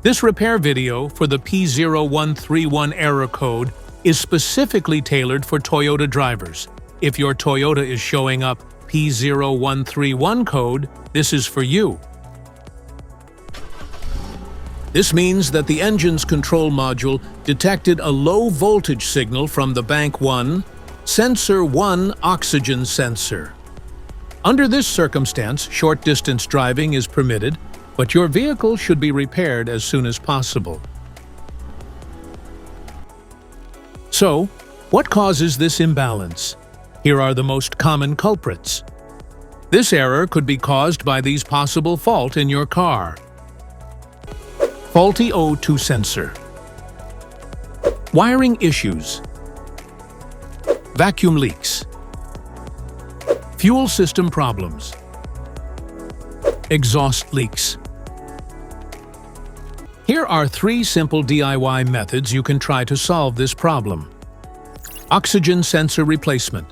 This repair video for the P0131 error code is specifically tailored for Toyota drivers. If your Toyota is showing up P0131 code, this is for you. This means that the engine's control module detected a low voltage signal from the Bank 1 Sensor 1 oxygen sensor. Under this circumstance, short-distance driving is permitted, but your vehicle should be repaired as soon as possible. So, what causes this imbalance? Here are the most common culprits. This error could be caused by these possible faults in your car. Faulty O2 sensor. Wiring issues. Vacuum leaks. Fuel system problems. Exhaust leaks. Here are 3 simple DIY methods you can try to solve this problem. Oxygen sensor replacement.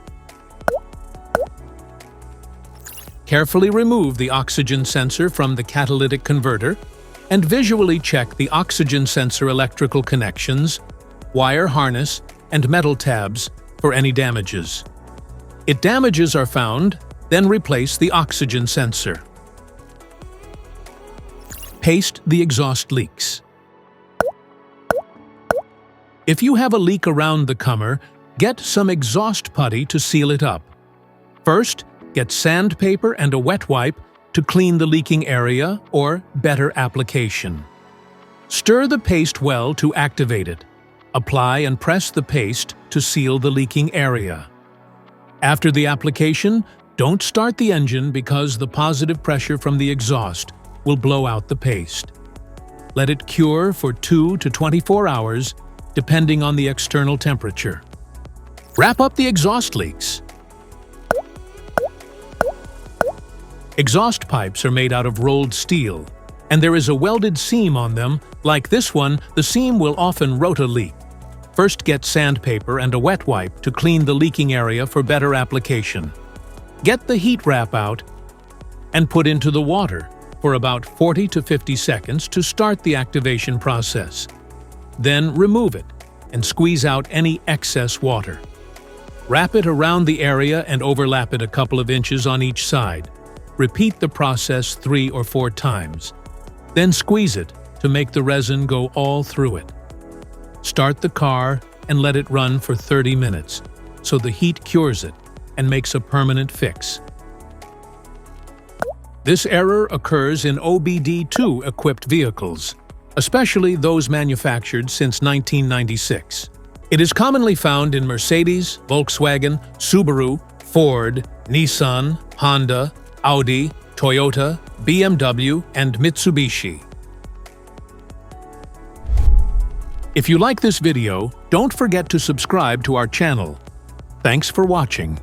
Carefully remove the oxygen sensor from the catalytic converter and visually check the oxygen sensor electrical connections, wire harness, and metal tabs for any damages. If damages are found, then replace the oxygen sensor. Paste the exhaust leaks. If you have a leak around the comer, get some exhaust putty to seal it up. First, get sandpaper and a wet wipe to clean the leaking area or better application. Stir the paste well to activate it. Apply and press the paste to seal the leaking area. After the application, don't start the engine because the positive pressure from the exhaust will blow out the paste. Let it cure for 2 to 24 hours, depending on the external temperature. Wrap up the exhaust leaks. Exhaust pipes are made out of rolled steel, and there is a welded seam on them. Like this one, the seam will often rot a leak. First, get sandpaper and a wet wipe to clean the leaking area for better application. Get the heat wrap out and put into the water for about 40 to 50 seconds to start the activation process. Then remove it and squeeze out any excess water. Wrap it around the area and overlap it a couple of inches on each side. Repeat the process 3 or 4 times. Then squeeze it to make the resin go all through it. Start the car and let it run for 30 minutes so the heat cures it and makes a permanent fix. This error occurs in OBD2 equipped vehicles, especially those manufactured since 1996. It is commonly found in Mercedes, Volkswagen, Subaru, Ford, Nissan, Honda, Audi, Toyota, BMW, and Mitsubishi. If you like this video, don't forget to subscribe to our channel. Thanks for watching.